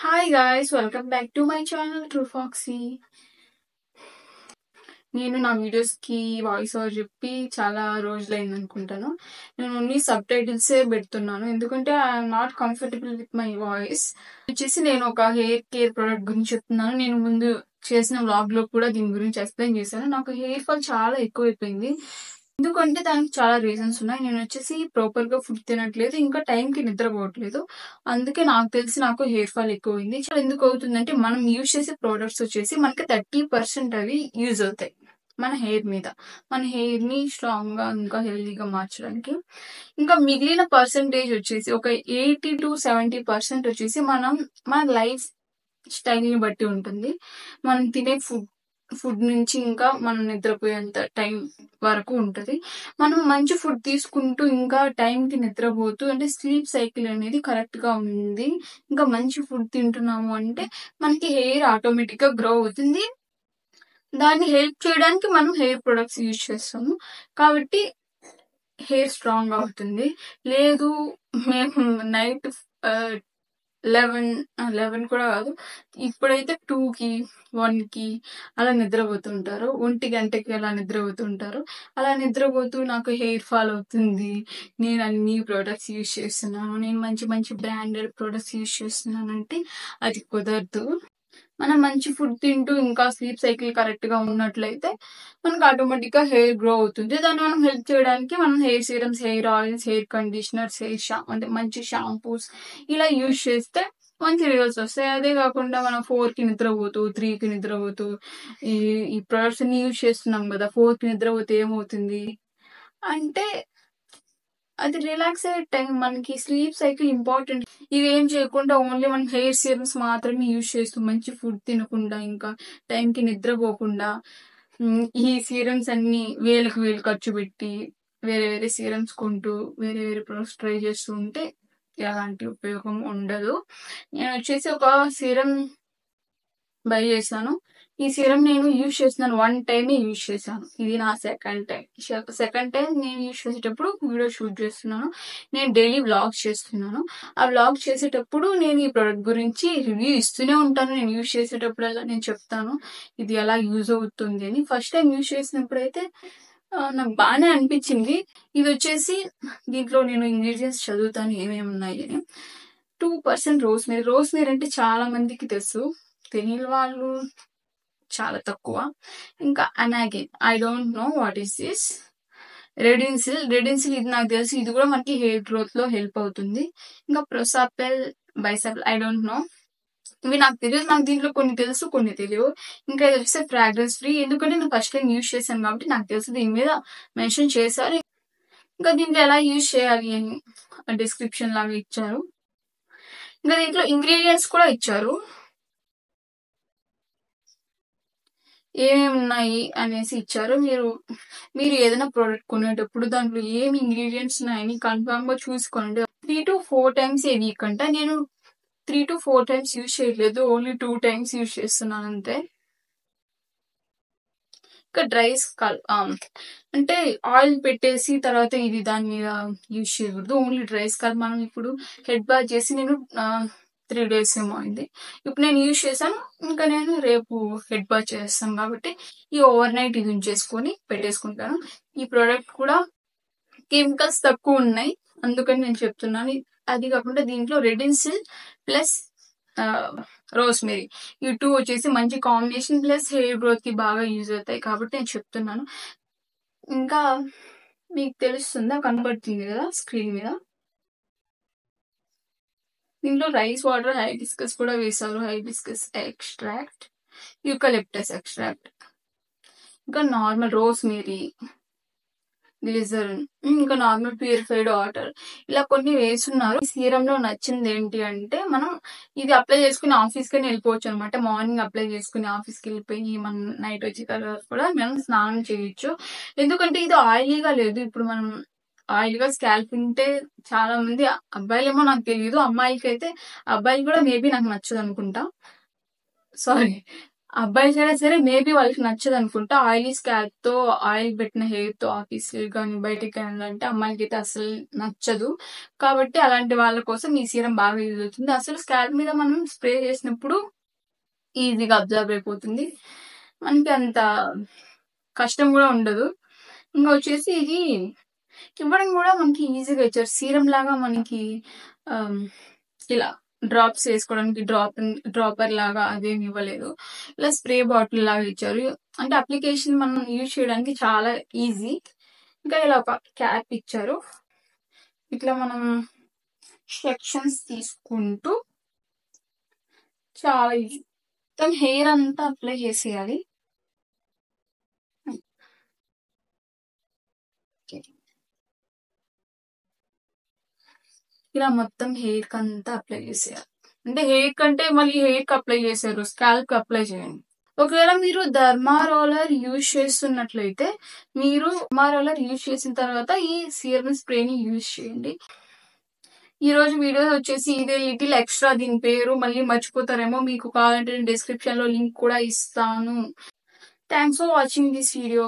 Hi guys, welcome back to my channel True Foxy. నేను నా వీడియోస్కి వాయిస్ ఓవర్ చెప్పి చాలా రోజులైంది అనుకుంటాను. నేను ఓన్లీ సబ్ టైటిల్సే పెడుతున్నాను, ఎందుకంటే I'm not comfortable with my voice. వచ్చేసి నేను ఒక హెయిర్ కేర్ ప్రోడక్ట్ గురించి చెప్తున్నాను. నేను ముందు చేసిన వ్లాగ్లో కూడా దీని గురించి ఎక్స్ప్లెయిన్ చేశాను. నాకు హెయిర్ ఫాల్ చాలా ఎక్కువైపోయింది. ఎందుకంటే దానికి చాలా రీజన్స్ ఉన్నాయి. నేను వచ్చేసి ప్రాపర్గా ఫుడ్ తినట్లేదు, ఇంకా టైంకి నిద్రపోవట్లేదు. అందుకే నాకు తెలిసి నాకు హెయిర్ ఫాల్ ఎక్కువైంది. చాలా ఎందుకు అవుతుందంటే మనం యూజ్ చేసే ప్రోడక్ట్స్ వచ్చేసి మనకి 30% అవి యూజ్ అవుతాయి మన హెయిర్ మీద, మన హెయిర్ ని స్ట్రాంగ్ గా ఇంకా హెల్దీగా మార్చడానికి. ఇంకా మిగిలిన పర్సంటేజ్ వచ్చేసి ఒక 80 to 70% వచ్చేసి మన లైఫ్ స్టైల్ ని బట్టి ఉంటుంది. మనం తినే ఫుడ్ నుంచి ఇంకా మనం నిద్రపోయేంత టైం వరకు ఉంటుంది. మనం మంచి ఫుడ్ తీసుకుంటూ ఇంకా టైంకి నిద్రపోతూ అంటే స్లీప్ సైకిల్ అనేది కరెక్ట్ గా ఉంది, ఇంకా మంచి ఫుడ్ తింటున్నాము అంటే మనకి హెయిర్ ఆటోమేటిక్ గా గ్రో అవుతుంది. దాన్ని హెల్ప్ చేయడానికి మనం హెయిర్ ప్రొడక్ట్స్ యూజ్ చేస్తాము, కాబట్టి హెయిర్ స్ట్రాంగ్ అవుతుంది. లేదు మేము నైట్ 11 కూడా కాదు, ఇప్పుడైతే 2కి 1కి అలా నిద్రపోతుంటారు, 1 గంటకి అలా నిద్రపోతుంటారు. అలా నిద్రపోతూ నాకు హెయిర్ ఫాల్ అవుతుంది, నేను అన్ని ప్రోడక్ట్స్ యూజ్ చేస్తున్నాను, నేను మంచి మంచి బ్రాండెడ్ ప్రోడక్ట్స్ యూజ్ చేస్తున్నాను అంటే అది కుదరదు. మనం మంచి ఫుడ్ తింటూ ఇంకా స్లీప్ సైకిల్ కరెక్ట్ గా ఉన్నట్లయితే మనకు ఆటోమేటిక్ గా హెయిర్ గ్రో అవుతుంది. దాన్ని మనం హెల్ప్ చేయడానికి మనం hair serums, hair oils, hair conditioners, అంటే మంచి షాంపూస్ ఇలా యూజ్ చేస్తే మంచి రిజల్ట్స్ వస్తాయి. అదే కాకుండా మనం 4కి నిద్రపోతూ 3కి నిద్రపోతూ ఈ ప్రొడక్ట్స్ అన్ని యూజ్ చేస్తున్నాం కదా, 4కి నిద్రపోతే ఏమవుతుంది అంటే అది రిలాక్స్ అయ్యే టైం. మనకి స్లీప్ సైకిల్ ఇంపార్టెంట్. ఇవేం చేయకుండా ఓన్లీ మనం హెయిర్ సీరమ్స్ మాత్రమే యూజ్ చేస్తూ మంచి ఫుడ్ తినకుండా ఇంకా టైంకి నిద్రపోకుండా ఈ సీరమ్స్ అన్ని వేలకు వేలు ఖర్చు పెట్టి వేరే వేరే సీరమ్స్ కొంటూ వేరే వేరే ప్రొడక్ట్స్ ట్రై చేస్తూ ఉంటే ఎలాంటి ఉపయోగం ఉండదు. నేను వచ్చేసి ఒక సీరం బై చేశాను. ఈ సీరం నేను యూజ్ చేస్తున్నాను, 1 టైమే యూజ్ చేశాను. ఇది నా సెకండ్ టైం నేను యూజ్ చేసేటప్పుడు వీడియో షూట్ చేస్తున్నాను. నేను డైలీ వ్లాగ్స్ చేస్తున్నాను. ఆ వ్లాగ్ చేసేటప్పుడు నేను ఈ ప్రోడక్ట్ గురించి రివ్యూ ఇస్తూనే ఉంటాను. నేను యూజ్ చేసేటప్పుడల్లా నేను చెప్తాను ఇది ఎలా యూజ్ అవుతుంది అని. ఫస్ట్ టైం యూజ్ చేసినప్పుడు అయితే నాకు బాగానే అనిపించింది. ఇది వచ్చేసి దీంట్లో నేను ఇంగ్రీడియంట్స్ చదువుతాను ఏమేమి ఉన్నాయి అని. 2% రోస్మేరీ అంటే చాలా మందికి తెలుసు, తెలియని వాళ్ళు చాలా తక్కువ. ఇంకా అనాగిన్, I don't know what is this. రెడిన్సిల్ ఇది నాకు తెలుసు, ఇది కూడా మనకి హెయిర్ గ్రోత్ లో హెల్ప్ అవుతుంది. ఇంకా ప్రొసాపెల్, బైసాపెల్, ఐ డోంట్ నో, ఇవి నాకు తెలియదు. నాకు దీంట్లో కొన్ని తెలుసు కొన్ని తెలియవు. ఇంకా ఇది వచ్చేసి ఫ్రాగ్రెన్స్ ఫ్రీ, ఎందుకంటే నేను ఫస్ట్ టైం యూజ్ చేశాను కాబట్టి నాకు తెలుసు, దీని మీద మెన్షన్ చేశారు. ఇంకా దీంట్లో ఎలా యూజ్ చేయాలి అని డిస్క్రిప్షన్ లాగా ఇచ్చారు. ఇంకా దీంట్లో ఇంగ్రీడియంట్స్ కూడా ఇచ్చారు, ఏమేమి ఉన్నాయి అనేసి ఇచ్చారు. మీరు ఏదైనా ప్రోడక్ట్ కొనేటప్పుడు దాంట్లో ఏమి ఇంగ్రీడియంట్స్ ఉన్నాయని కన్ఫర్మ్ గా చూసుకోండి. 3 to 4 times ఏ వీక్ అంట. నేను 3 to 4 times యూజ్ చేయట్లేదు, ఓన్లీ 2 times యూజ్ చేస్తున్నాను అంతే. ఇంకా డ్రై స్కల్ అంటే ఆయిల్ పెట్టేసి తర్వాత ఇది దాని మీద యూజ్ చేయకూడదు, ఓన్లీ డ్రై స్కల్. మనం ఇప్పుడు హెడ్ బాత్ చేసి నేను 3 days ఏమో అయింది, ఇప్పుడు నేను యూజ్ చేశాను. ఇంకా నేను రేపు హెడ్ బాత్ చేస్తాను కాబట్టి ఈ ఓవర్ నైట్ ఇది ఉంచేసుకొని పెట్టేసుకుంటాను. ఈ ప్రోడక్ట్ కూడా కెమికల్స్ తక్కువ ఉన్నాయి, అందుకని నేను చెప్తున్నాను. అది కాకుండా దీంట్లో రెడిన్సిల్ ప్లస్ రోస్మేరీ, ఈ 2 వచ్చేసి మంచి కాంబినేషన్, ప్లస్ హెయిర్ గ్రోత్ కి బాగా యూజ్ అవుతాయి కాబట్టి నేను చెప్తున్నాను. ఇంకా మీకు తెలుస్తుందా, కనబడుతుంది కదా స్క్రీన్ మీద. దీంట్లో రైస్ వాటర్, హైబిస్కస్ కూడా వేశారు. హైబిస్కస్ ఎక్స్ట్రాక్ట్, యూకలిప్టస్ ఎక్స్ట్రాక్ట్, ఇంకా నార్మల్ రోస్మేరీ, గ్లిజరిన్, ఇంకా నార్మల్ ప్యూరిఫైడ్ వాటర్, ఇలా కొన్ని వేస్తున్నారు. ఈ సీరంలో నచ్చింది ఏంటి అంటే మనం ఇది అప్లై చేసుకుని ఆఫీస్కి వెళ్ళిపోవచ్చు అనమాట. మార్నింగ్ అప్లై చేసుకుని ఆఫీస్కి వెళ్ళిపోయి మనం నైట్ వచ్చే తర్వాత కూడా మనం స్నానం చేయొచ్చు, ఎందుకంటే ఇది ఆయిలీగా లేదు. ఇప్పుడు మనం ఆయిల్గా స్కాల్ప్ ఉంటే చాలా మంది అబ్బాయిలేమో నాకు తెలియదు, అమ్మాయిలకి అయితే, అబ్బాయిలు కూడా మేబీ నాకు నచ్చదు అనుకుంటా, సారీ, అబ్బాయిస్ అయినా సరే మేబీ వాళ్ళకి నచ్చదు అనుకుంటా. ఆయిలీ స్కాల్ప్ తో ఆయిల్ పెట్టిన హెయిర్ తో ఆఫీస్ కానీ బయటికి వెళ్ళాలంటే అమ్మాయిలకి అయితే అసలు నచ్చదు. కాబట్టి అలాంటి వాళ్ళ కోసం ఈ సీరం బాగా యూజ్ అవుతుంది. అసలు స్కాల్ప్ మీద మనం స్ప్రే చేసినప్పుడు ఈజీగా అబ్జర్వ్ అయిపోతుంది. మనకి అంత కష్టం కూడా ఉండదు. ఇంకా వచ్చేసి ఇది ఇవ్వడం కూడా మనకి ఈజీగా ఇచ్చారు. సీరం లాగా మనకి ఇలా డ్రాప్స్ వేసుకోవడానికి డ్రాపర్ లాగా అదేమి ఇవ్వలేదు. ఇలా స్ప్రే బాటిల్ లాగా ఇచ్చారు. అంటే అప్లికేషన్ మనం యూజ్ చేయడానికి చాలా ఈజీ. ఇంకా ఇలా ఒక క్యాప్ ఇచ్చారు. ఇట్లా మనం సెక్షన్స్ తీసుకుంటూ చాలా ఈజీ. మొత్తం హెయిర్ అంతా అప్లై చేసేయాలి. ఇలా మొత్తం హెయిర్ కి అంతా అప్లై చేసేయాలి. అంటే హెయిర్ కంటే మళ్ళీ హెయిర్ కి అప్లై చేశారు, స్కాల్ప్ కి అప్లై చేయండి. ఒకవేళ మీరు ధర్మా రోలర్ యూజ్ చేస్తున్నట్లయితే మీరు ధర్మా రోలర్ యూజ్ చేసిన తర్వాత ఈ సీరం స్ప్రేని యూజ్ చేయండి. ఈ రోజు వీడియో వచ్చేసి ఇదే లిటిల్ ఎక్స్ట్రా. దీని పేరు మళ్ళీ మర్చిపోతారేమో, మీకు కావాలంటే నేను డిస్క్రిప్షన్ లో లింక్ కూడా ఇస్తాను. Thanks for watching this video.